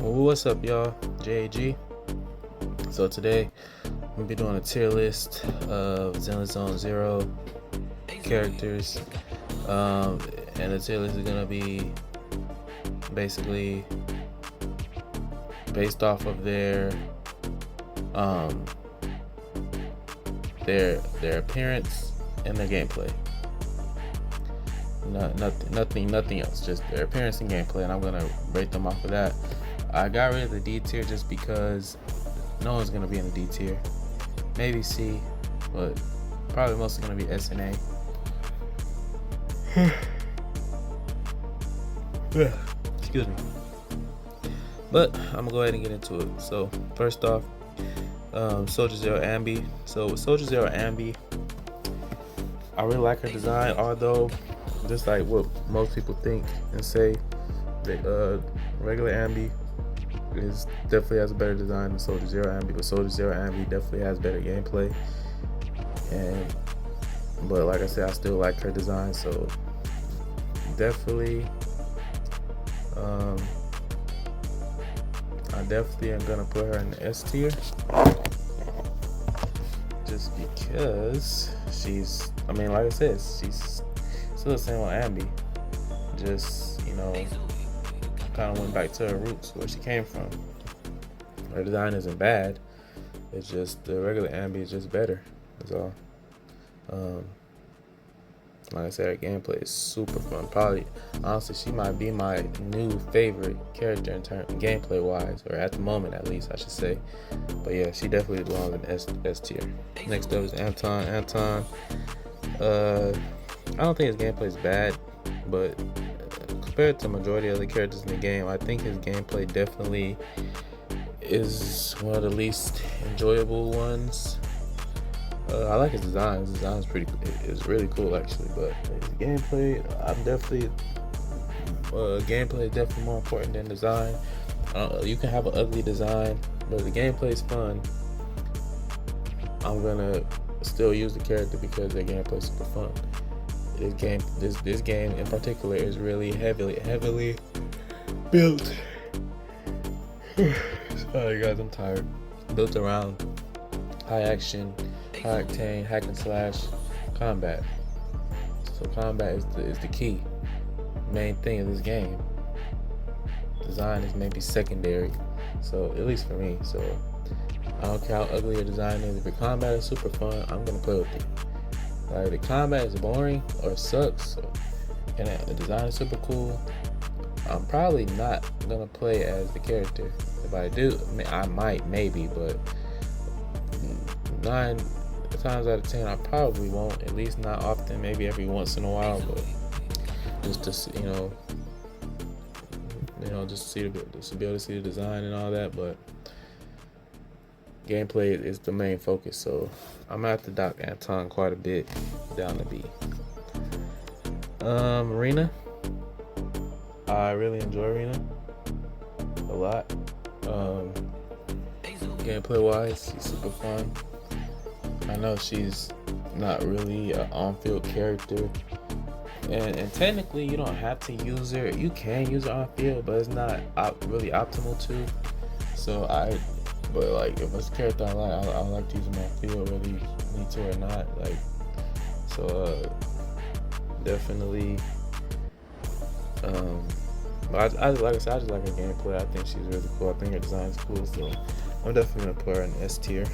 What's up, y'all? JAG. So today I'm gonna be doing a tier list of Zenless Zone Zero characters, and the tier list is gonna be basically based off of um, their appearance and their gameplay. Nothing else. Just their appearance and gameplay, and I'm gonna rate them off of that. I got rid of the D tier just because no one's gonna be in the D tier. Maybe C, but probably mostly gonna be S and A. Excuse me. But I'm gonna go ahead and get into it. So first off, Soldier Zero Ambi. So with Soldier Zero Ambi, I really like her design, although just like what most people think and say, that regular Ambi definitely has a better design than Soldier Zero Ambi, but Soldier Zero Ambi definitely has better gameplay. But like I said, I still like her design, so definitely, I definitely am gonna put her in the S tier, just because she's, like I said, she's still the same on Ambi. Just, kind of went back to her roots, where she came from. Her design isn't bad. It's just the regular Ambi is just better. That's all. Like I said, her gameplay is super fun. Probably, honestly, she might be my new favorite character in terms gameplay wise, or at the moment at least, I should say. But yeah, she definitely belongs in S tier. Next up is Anton. I don't think his gameplay is bad, but compared to the majority of the characters in the game, I think his gameplay definitely is one of the least enjoyable ones. I like his design. His design is really cool actually, but his gameplay, gameplay is definitely more important than design. You can have an ugly design, but the gameplay is fun. I'm gonna still use the character because their gameplay is super fun. This game in particular is really heavily built. Sorry guys, I'm tired. Built around high action, high octane, hack and slash combat. So combat is the key, main thing of this game. Design is maybe secondary, so at least for me. So I don't care how ugly your design is. If your combat is super fun, I'm gonna play with it. Like, the combat is boring or sucks, and the design is super cool, I'm probably not gonna play as the character. If I do, I might, maybe, but 9 times out of 10, I probably won't. At least not often. Maybe every once in a while, but just to see, just to be able to see the design and all that. But gameplay is the main focus, so I'm gonna have to dock Anton quite a bit down to B. Rena, I really enjoy Rena a lot. Gameplay wise, she's super fun. I know she's not really an on-field character, and technically you don't have to use her. You can use her on-field, but it's not really optimal to. But like, if it's a character I like to use them on field, whether you need to or not. Definitely. But like I said, I just like her gameplay. I think she's really cool. I think her design is cool, so I'm definitely gonna put her in S tier.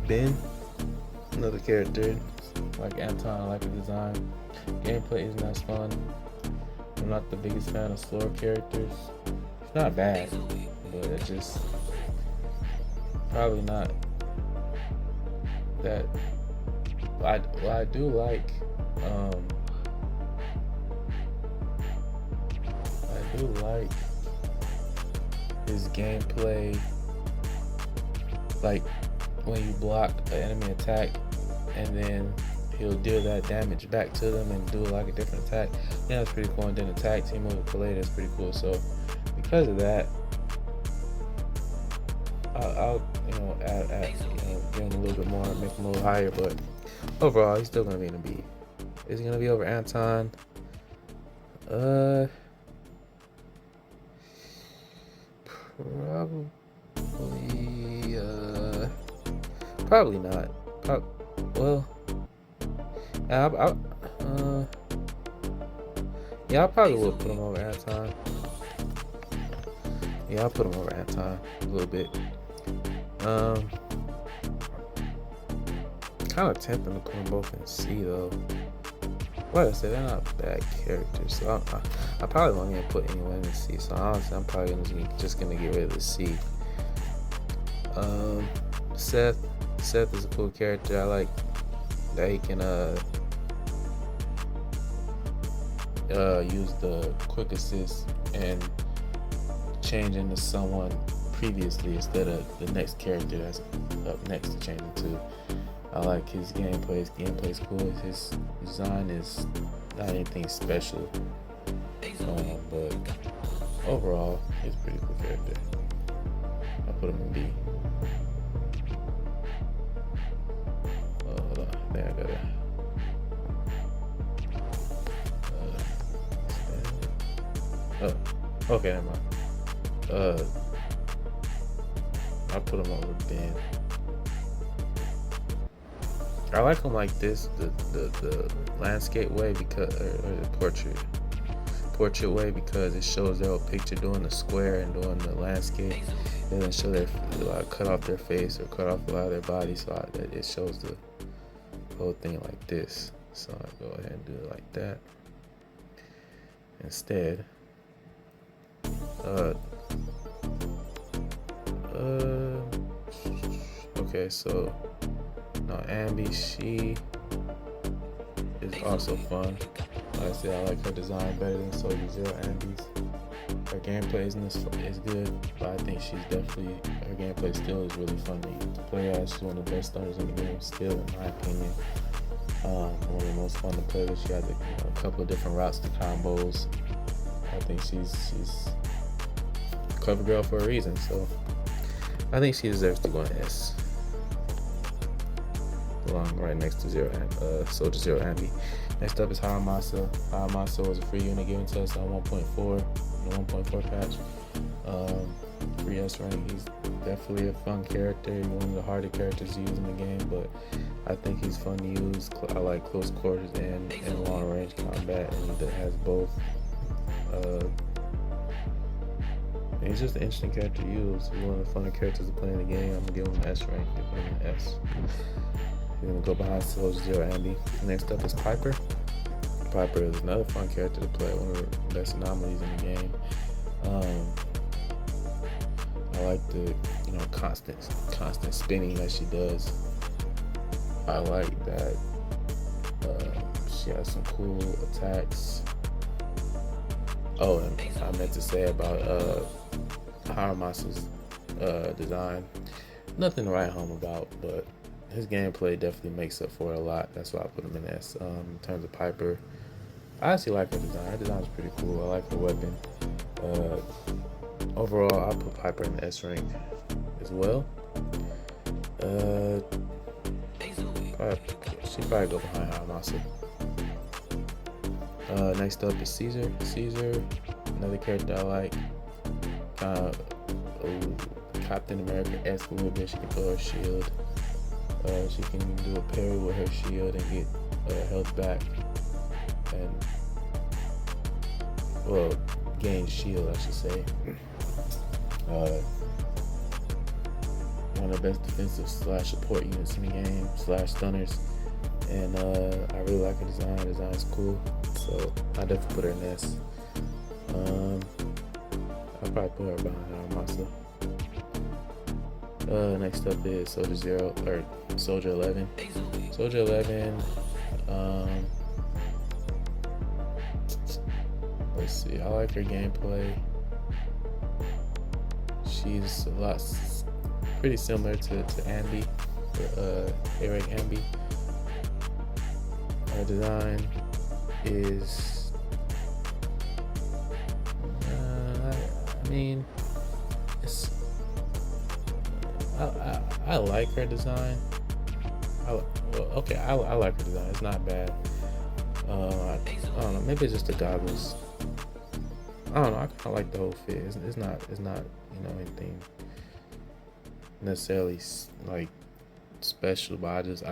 Ben, another character like Anton. I like the design. Gameplay isn't as fun. I'm not the biggest fan of slower characters. It's not bad, but it's just probably not that. I do like his gameplay, like when you block an enemy attack and then he'll deal that damage back to them and do like a different attack. Yeah, that's pretty cool. And then the tag team move with Kalei, that's pretty cool. So because of that, I'll give him a little bit more, make him a little higher. But overall, he's still gonna be in the B. Is he gonna be over Anton? Probably not. Well, yeah, I probably would put him over halftime. Yeah, I'll put him over halftime a little bit. Kind of tempting to put them both in C though. Like I said, they're not bad characters, so I probably won't even put anyone in C. So honestly, I'm probably just gonna get rid of the C. Seth is a cool character. I like that he can use the quick assist and change into someone previously instead of the next character that's up next to change into. I like his gameplay. His gameplay's cool. His design is not anything special, but overall, he's a pretty cool character. I put him in B. Hold on, I think I gotta. Okay, never mind. I put him over Ben. I like them like this, the landscape way because, or the portrait way, because it shows their whole picture doing the square and doing the landscape. It doesn't show their cut off their face or cut off a lot of their body, so it shows the whole thing like this. So I go ahead and do it like that instead. Okay, so now Ambi, she is also fun. Like I said, I like her design better than Soldier Zero Ambi's. Her gameplay is good, but I think her gameplay still is really fun to play as. She's one of the best stunners in the game still, in my opinion. One of the most fun to play with. She has a couple of different routes to combos. I think she's cover girl for a reason, so I think she deserves to go in S. Along right next to Soldier Zero Ambi. Next up is Haramasa. Haramasa was a free unit given to us on 1.4, the 1.4 patch. Free S rank. He's definitely a fun character. He's one of the harder characters to use in the game, but I think he's fun to use. I like close quarters and long range combat, and that has both. He's just an interesting character to use. He's one of the funner characters to play in the game. I'm gonna give him an S rank. Give him an S. He's gonna go behind Soldier Zero Ambi. Next up is Piper. Piper is another fun character to play. One of the best anomalies in the game. I like the constant spinning that she does. I like that she has some cool attacks. Oh, and I meant to say about Haramasa's design. Nothing to write home about, but his gameplay definitely makes up for it a lot. That's why I put him in S. In terms of Piper, I actually like her design. Her design is pretty cool. I like her weapon. Overall, I'll put Piper in the S rank as well. She'd probably go behind Haramasa. Next up is Caesar. Caesar, another character I like. Kind of Captain America-esque a little bit. She can throw her shield. She can do a parry with her shield and get health back, and gain shield, I should say. One of the best defensive / support units in the game / stunners, and I really like her design. Her design is cool, so I definitely put her in S. I'll probably put her behind Haramasa. Next up is Soldier 11. Soldier 11. Let's see. I like her gameplay. She's pretty similar to Ambi, Eric Ambi. Her design is. I like her design. I like her design. It's not bad. I don't know. Maybe it's just the goggles. I don't know. I kind of like the whole fit. It's not anything necessarily like special, but I just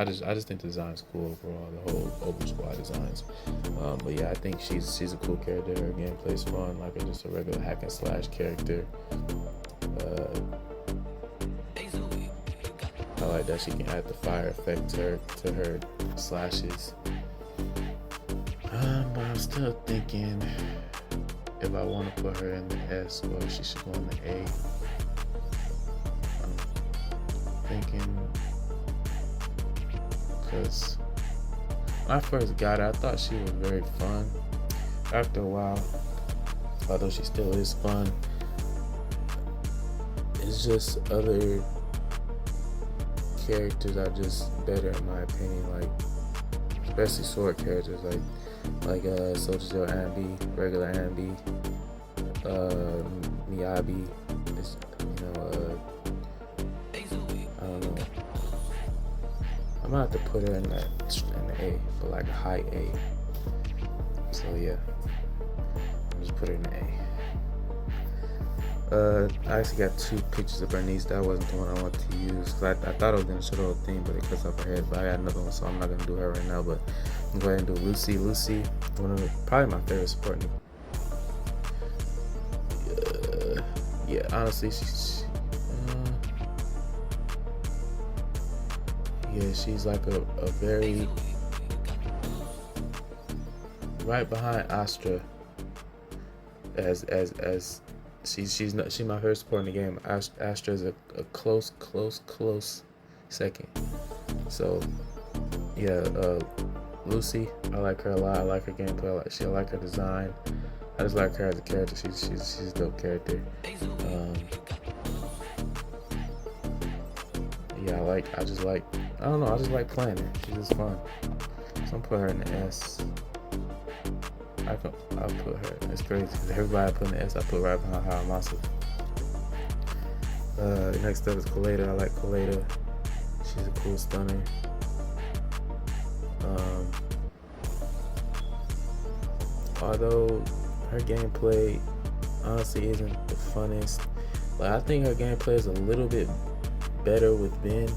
think the design's cool overall. The whole Open Squad designs. But yeah, I think she's a cool character. Her gameplay's fun, like just a regular hack and slash character. I like that she can add the fire effect to her slashes. But I'm still thinking if I want to put her in the S or if she should go in the A. I'm thinking because when I first got her, I thought she was very fun. After a while, although she still is fun, it's just other characters are just better in my opinion. Like especially sword characters, like Soldier Zero Ambi, regular Ambi, Miyabi. It's, I don't know. I might have to put her in the A, but like a high A. So yeah, I'll just put her in the A. I actually got 2 pictures of Bernice. That wasn't the one I wanted to use. Cause I thought I was gonna show the whole thing, but it cuts off her head. But I got another one, so I'm not gonna do her right now. But I'm going to go ahead and do Lucy. Lucy, probably my favorite support. Yeah, honestly, she's like a very right behind Astra. As she's my favorite support in the game. Astra is a close second. So yeah, Lucy, I like her a lot. I like her gameplay. I like her design. I just like her as a character. She's a dope character. Yeah, I just like playing her. She's just fun. So I'm put her in the S. I'll put her. It's crazy because everybody I put in the S, I put right behind Haramasa. Next up is Kaleda. I like Kaleda. She's a cool stunner. Although her gameplay honestly isn't the funnest. Like I think her gameplay is a little bit better with Ben,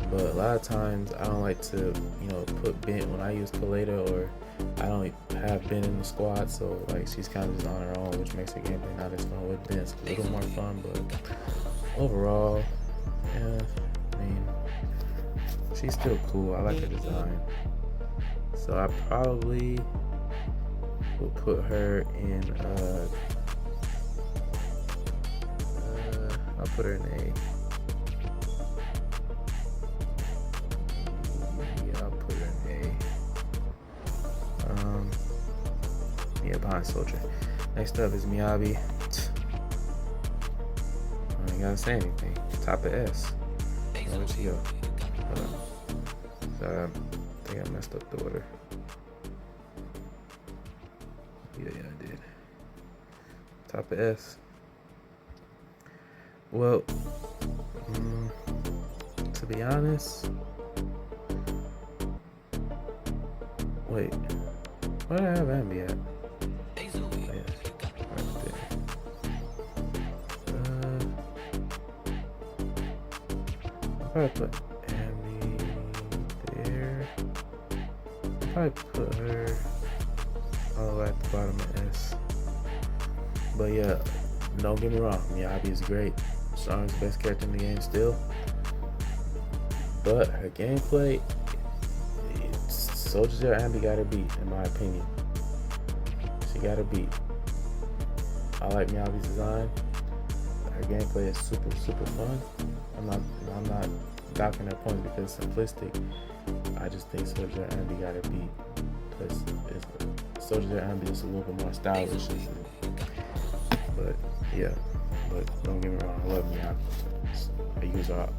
but a lot of times I don't like to, put Ben when I use Kaleda, or I don't have Ben in the squad, so like she's kind of just on her own, which makes her gameplay not as fun. With Ben, it's a little more fun, but overall, yeah, I mean, she's still cool. I like her design, so I probably will put her in. I'll put her in A. Behind Soldier. Next up is Miyabi. I ain't gotta say anything. Top of S. Where'd she go? Sorry, I think I messed up the order. Yeah, I did. Top of S. Well, to be honest, wait, where did I have Ambi at? I'll probably put Ambi there. I'll probably put her all the way at the bottom of S. But yeah, don't get me wrong, Miyabi is great. Strongest, best character in the game still. But her gameplay, Soldier Zero Ambi got her beat, in my opinion. She got her beat. I like Miyabi's design. Her gameplay is super fun. I'm not docking her points because it's simplistic. I just think Soldier Zero Ambi got her beat because Soldier Zero Ambi is a little bit more stylish. But yeah, but don't get me wrong, I love Miyabi. I use her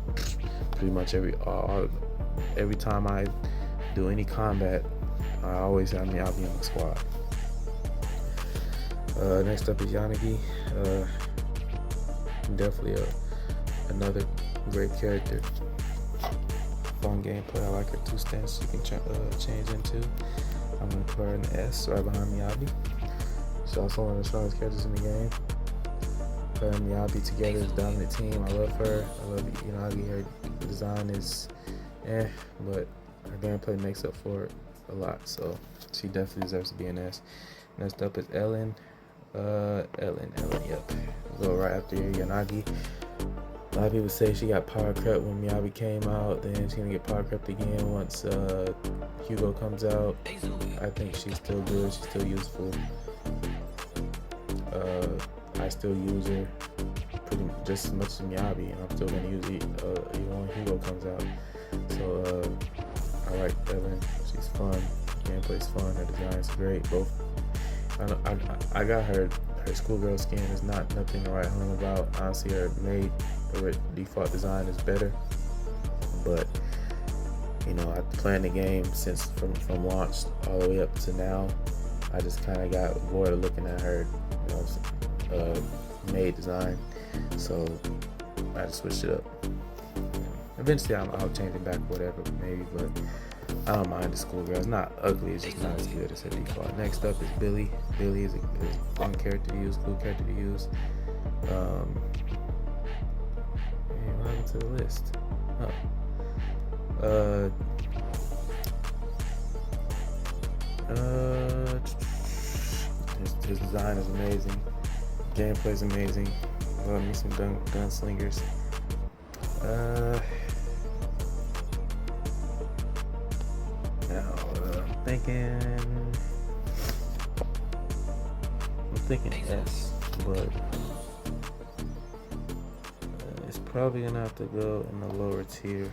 pretty much every time I do any combat. I always have Miyabi on the squad. Next up is Yanagi. Definitely another great character. Fun gameplay. I like her 2 stances you can change into. I'm gonna put her in the S right behind Miyabi. She's also one of the strongest characters in the game. Her and Miyabi together is a dominant team. I love her. I love Yanagi. Her design is but her gameplay makes up for it a lot. So she definitely deserves to be an S. Next up is Ellen. Ellen, yep. We'll go right after Yanagi. A lot of people say she got power crept when Miyabi came out, then she's gonna get power crept again once Hugo comes out. I think she's still good, she's still useful. I still use her pretty just as much as Miyabi, and I'm still gonna use it even when Hugo comes out. So I like Ellen, she's fun, gameplay's fun, her design's great. Both I got her schoolgirl skin is nothing to write home about. Honestly, her default design is better, but after playing the game since from launch all the way up to now, I just kind of got bored of looking at her made design, so I just switched it up. Eventually I'll change it back, whatever, maybe, but I don't mind the schoolgirl. It's not ugly, it's just not as good as her default. Next up is Billy. Billy is a fun character to use, cool character to use. What happened to the list? His design is amazing. Gameplay is amazing. Love me some gunslingers. Now I'm thinking S, but it's probably gonna have to go in the lower tier.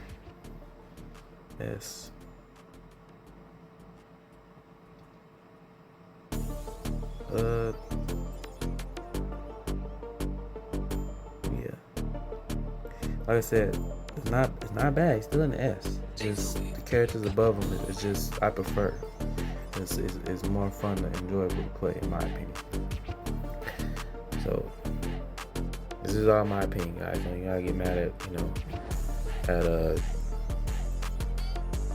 S. Yeah. Like I said, it's not bad. It's still an S. Just the characters above him. It's just I prefer. It's more fun and enjoyable to play, in my opinion. So this is all my opinion, guys. You gotta get mad at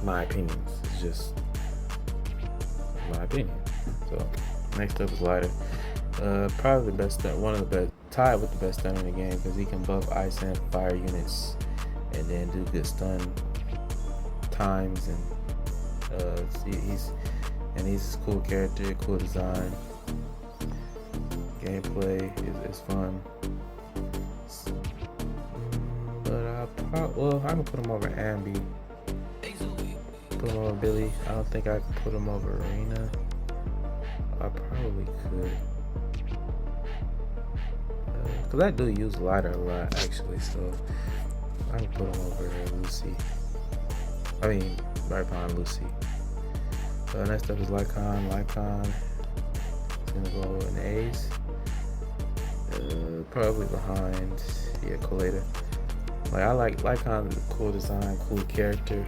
my opinions. It's just my opinion. So next up is Lighter. Probably the best, one of the best, tied with the best stunner in the game, because he can buff ice and fire units and then do good stun times, and he's a cool character, cool design. Gameplay is fun. But I'm gonna put him over Ambi. Put him over Billy. I don't think I could put him over Arena. I probably could. Cause I do use Lighter a lot, actually, so I can put him over Lucy. I mean, right behind Lucy. Next up is Lycon. Lycon is gonna go in A's. Probably behind, Colada. Like, I like Lycon, cool design, cool character,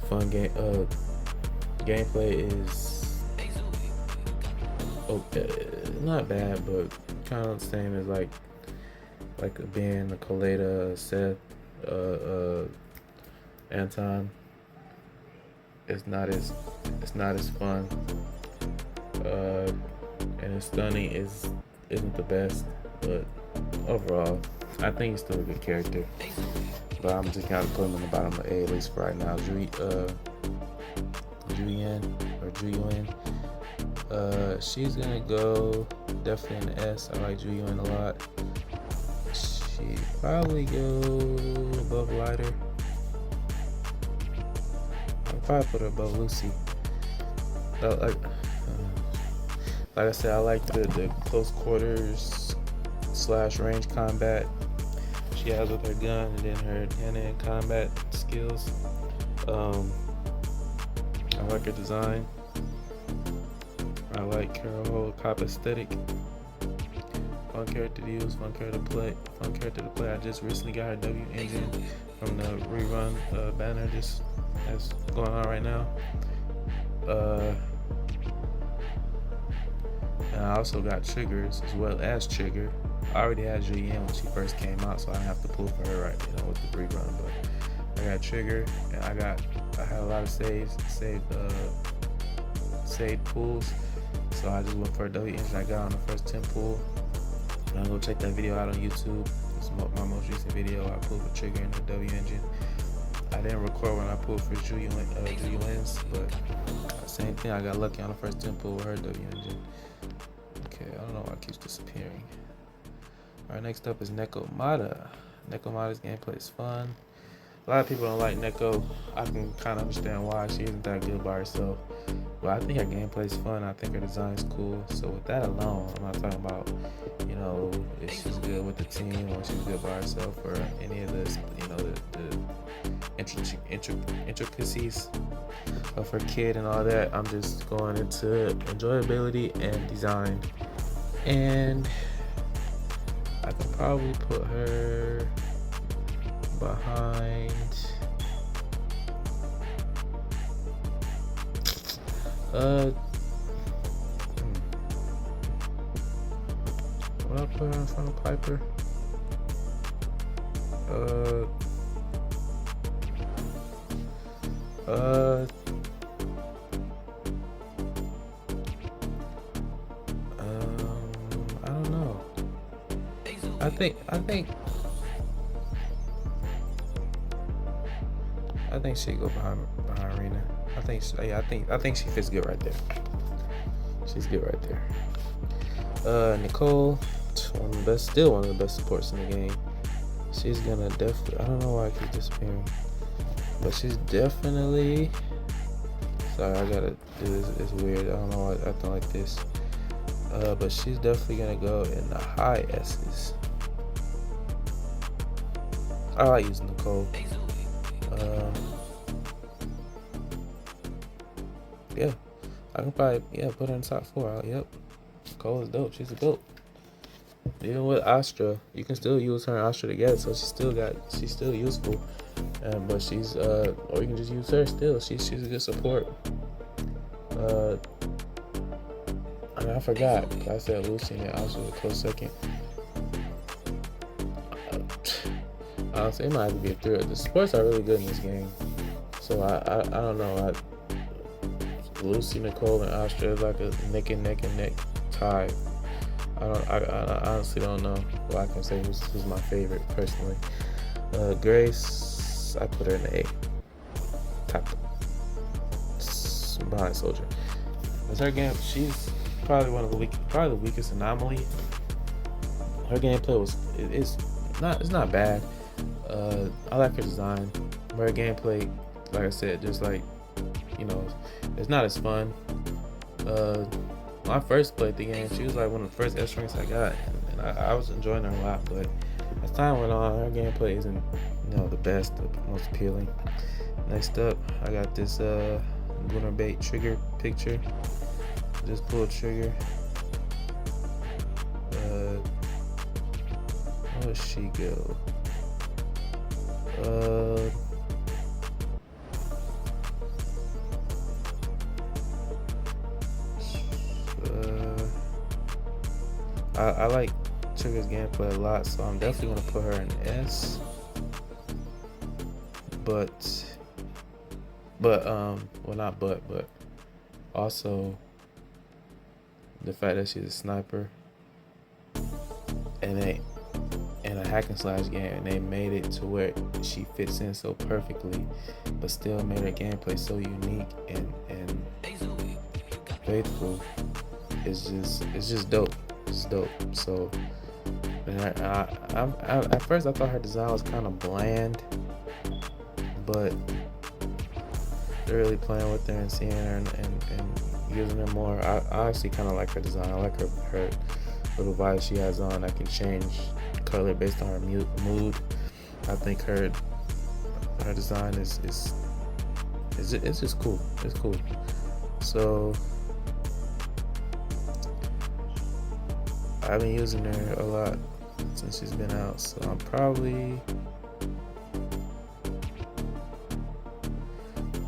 fun game. Gameplay is not bad, but kind of the same as like being a Colada, Seth, Anton. It's not as fun, and his stunning isn't the best, but overall I think he's still a good character. But I'm just kind of putting him in the bottom of A, at least for right now. Julian, she's gonna go definitely an S. I like Julian a lot. She probably go above Lighter. I'll probably put her above Lucy. Like I said, I like the close quarters / range combat she has with her gun, and then her hand-to-hand combat skills. I like her design. I like her whole cop aesthetic. Fun character to use, fun character to play. I just recently got her W engine from the rerun banner that's going on right now. And I also got triggers as well as Trigger. I already had Julianne when she first came out, so I didn't have to pull for her with the rerun. But I got Trigger, and I had a lot of saved pulls. So I just went for a W engine I got on the first 10 pull. I'm gonna go check that video out on YouTube. It's my most recent video. I pulled the trigger in the W engine. I didn't record when I pulled for Julie Wins, but same thing. I got lucky on the first 10 pull with her W engine. Okay, I don't know why it keeps disappearing. Alright, next up is Neko Mata. Neko Mata's gameplay is fun. A lot of people don't like Neko. I can kind of understand why. She isn't that good by herself. But I think her gameplay is fun. I think her design is cool. So with that alone, I'm not talking about, you know, if she's good with the team or she's good by herself or any of this, you know, the intricacies of her kid and all that. I'm just going into enjoyability and design. And I can probably put her behind what I put her in front of Piper? I don't know. I think she go behind Rena. I think she fits good right there. She's good right there. Nicole, still one of the best supports in the game. She's gonna definitely. I don't know why I keep disappearing, but she's definitely. Sorry, I gotta do this. It's weird. I don't know why I acting like this. But she's definitely gonna go in the high S's. I like using Nicole. Yeah, I can probably put her in top 4. Yep, Nicole is dope. She's a dope. Even with Astra, you can still use her and Astra together, so she's still useful. But she's or you can just use her still. She's a good support. I forgot. I said Lucy and Astra was a close second. Honestly, it might have to be a third. The supports are really good in this game, so I don't know. Lucy, Nicole, and Astra is like a neck and neck tie. I honestly don't know what I can say who's my favorite personally. Grace, I put her in the A. Top behind Soldier. Because her game, she's probably the weakest anomaly. Her gameplay it's not bad. I like her design. Her gameplay, like I said, just like, you know, it's not as fun. When I first played the game, she was like one of the first S ranks I got, and I was enjoying her a lot. But as time went on, her gameplay isn't, you know, the best, the most appealing. Next up, I got this lunar bait trigger picture. Just pull trigger. Where does she go? I like Trigger's gameplay a lot, so I'm definitely gonna put her in S. But also the fact that she's a sniper and a hack and slash game, and they made it to where she fits in so perfectly, but still made her gameplay so unique and faithful. It's just dope. It's dope. So, and I at first I thought her design was kind of bland, but they're really playing with her and seeing her and using her more. I actually kind of like her design. I like her little vibe she has on. I can change color based on her mood. I think her design is just cool. It's cool. So I've been using her a lot since she's been out. So I'm probably,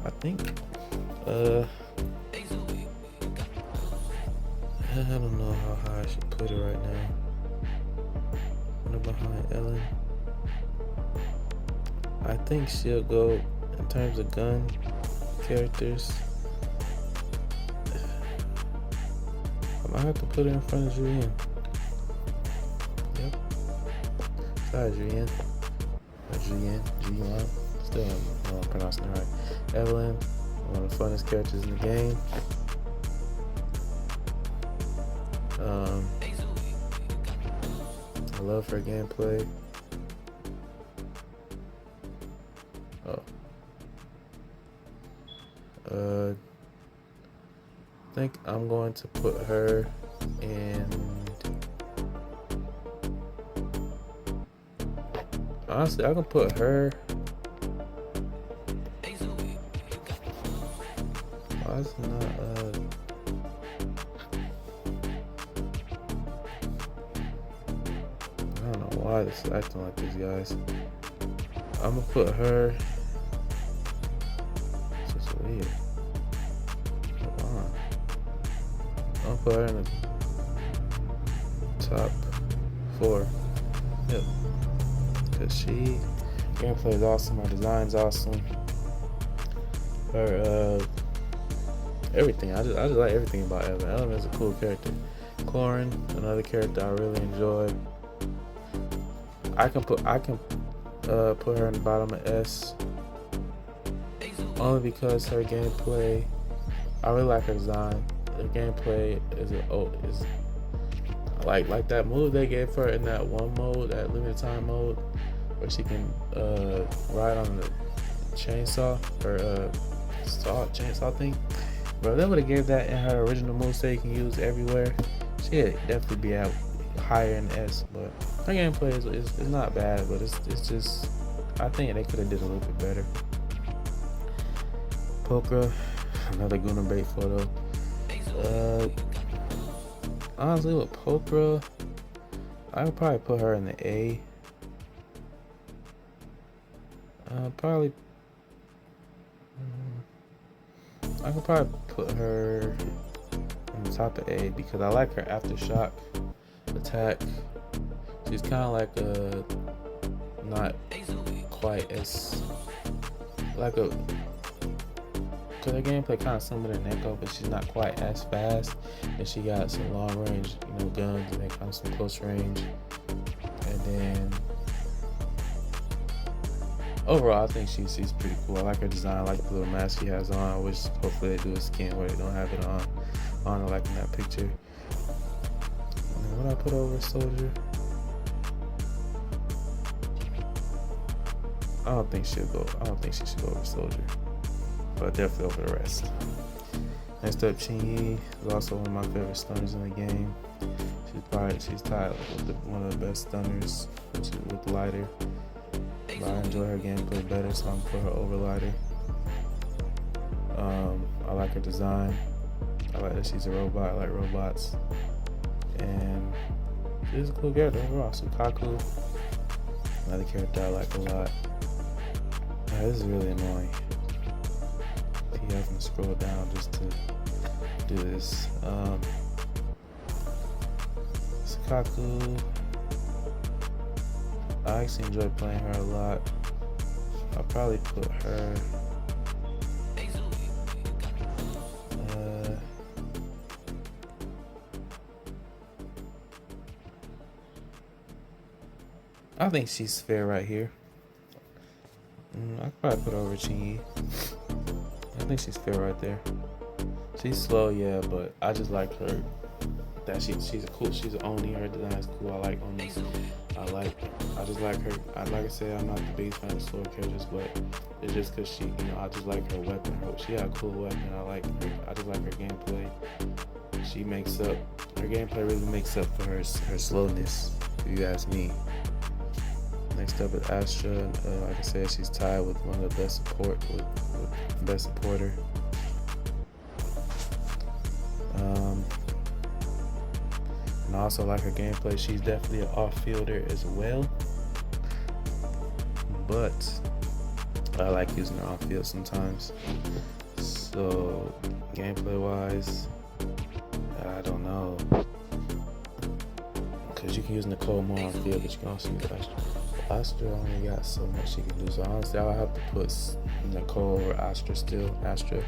I think, I don't know how high I should put her right now. Put her behind Ellen. I think she'll go, in terms of gun characters, I have to put it in front of Julian. Yep. Sorry, Julian. Julian. Still I'm pronouncing it right. Evelyn, one of the funnest characters in the game. I love her gameplay. I think I'm going to put her in. Honestly, I can put her. Why is it not? I don't know why this is acting like this, guys. I'm gonna put her. It's just weird. Come on. I'm gonna put her in the top 4. Yep. Cause she gameplay is awesome. Her design's awesome. Her everything. I just like everything about Evan. Evan is a cool character. Corin, another character I really enjoy. I can put her in the bottom of S only because her gameplay. I really like her design. Her gameplay is like that move they gave her in that one mode, that limited time mode, where she can ride on the chainsaw or chainsaw thing. Bro, they would have gave that in her original moveset you can use everywhere. She'd definitely be out higher in S, but her gameplay is not bad, but it's just, I think they could have did a little bit better. Pokra, another Gunnar bait photo. Honestly, with Pokra, I would probably put her in the A. I could probably put her on the top of A because I like her aftershock attack. She's kind of like not quite as like a, cause her gameplay kind of similar to Neko, but she's not quite as fast, and she got some long range, guns, and then kind of some close range. And then overall, I think she's pretty cool. I like her design. I like the little mask she has on. I wish hopefully they do a skin where they don't have it on her like in that picture. And then what I put over Soldier? I don't think she should go over Soldier, but definitely over the rest. Next up, Chin-Yi is also one of my favorite stunners in the game. She's tied with one of the best stunners with Lighter. But I enjoy her gameplay better, so I'm gonna put her over Lighter. I like her design. I like that she's a robot. I like robots, and she's a cool character overall. Sukaku, another character I like a lot. This is really annoying. Keep having to scroll down just to do this. Sukaku, I actually enjoy playing her a lot. I'll probably put her. I think she's fair right here. I could probably put her over Chin-Yi. I think she's fair right there. She's slow, yeah, but I just like her. That she's a cool. She's an Oni. Her design is cool. I like Oni. I just like her. Like I said, I'm not the biggest fan of slower characters, but it's just because she, I just like her weapon. She got a cool weapon. I just like her gameplay. She makes up. Her gameplay really makes up for her slowness, if you ask me. Next up is Astra. Like I said, she's tied with one of the best best supporter. And I also like her gameplay. She's definitely an off-fielder as well, but I like using her on-field sometimes. So gameplay-wise, I don't know, because you can use Nicole more on-field, but you can also use Astra. Astra only got so much she can do. So honestly, I'll have to put Nicole or Astra still. Astra.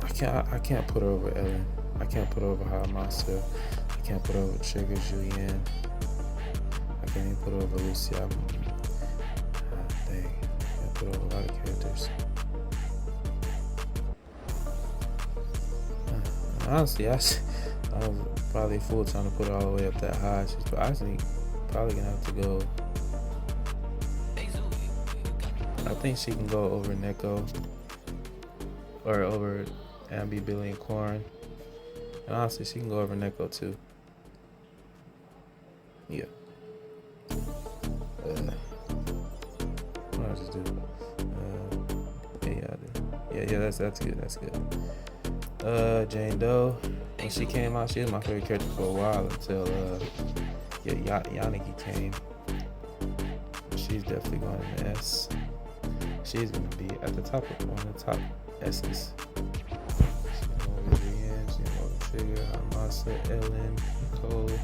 I can't put her over Ellen. I can't put over Hot Monster. I can't put over Trigger Julianne. I can't even put over Lucy. Dang. I can't put over a lot of characters. Honestly, I was probably a fool trying to put it all the way up that high. She's actually probably gonna have to go. I think she can go over Neko or over Ambi, Billy, and Corn. And honestly, she can go over Neko too. Yeah. What did I just do? Yeah, that's good. That's good. Jane Doe. When she came out, she was my favorite character for a while until Yanagi came. She's definitely going in the S. She's gonna be at the top of one of the top S's. She's going over Brienne, she's going over Trigger, Hamasa, Ellen, Cole.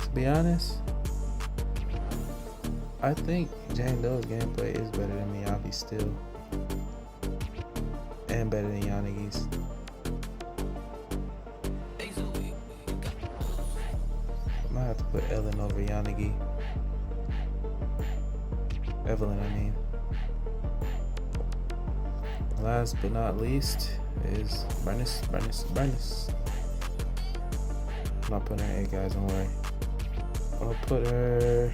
To be honest, I think Jane Doe's gameplay is better than Miyabi's still. And better than Yanagi's. I might have to put Ellen over Yanagi. Evelyn, I mean. Last but not least is Bernice. I'm not putting her A, guys, don't worry. I'll put her.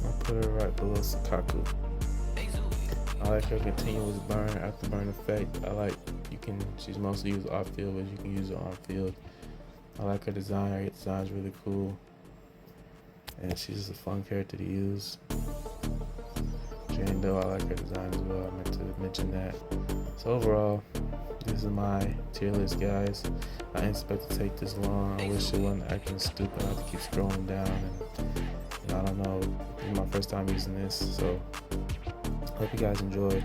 I'll put her right below Sakaku. I like her continuous burn after burn effect. She's mostly used off field, but you can use it on field. I like her design. Her design's really cool. And she's just a fun character to use. Jane Doe, I like her design as well. I meant to mention that. So overall, this is my tier list, guys. I didn't expect to take this long. I wish it wasn't acting stupid. I have to keep scrolling down, and I don't know. This is my first time using this, so hope you guys enjoyed.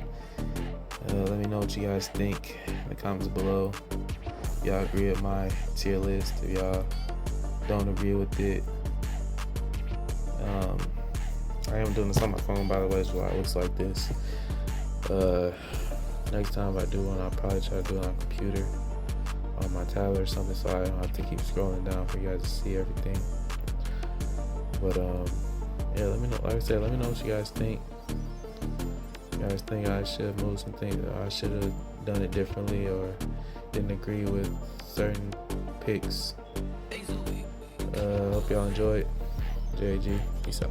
Let me know what you guys think in the comments below. If y'all agree with my tier list, if y'all don't agree with it. I am doing this on my phone, by the way, so it looks like this. Next time if I do one, I'll probably try to do it on a computer, on my tablet or something, so I don't have to keep scrolling down for you guys to see everything. But yeah, let me know. Like I said, let me know what you guys think. You guys think I should have moved some things, or I should have done it differently, or didn't agree with certain picks. Hope y'all enjoyed. JG, peace out.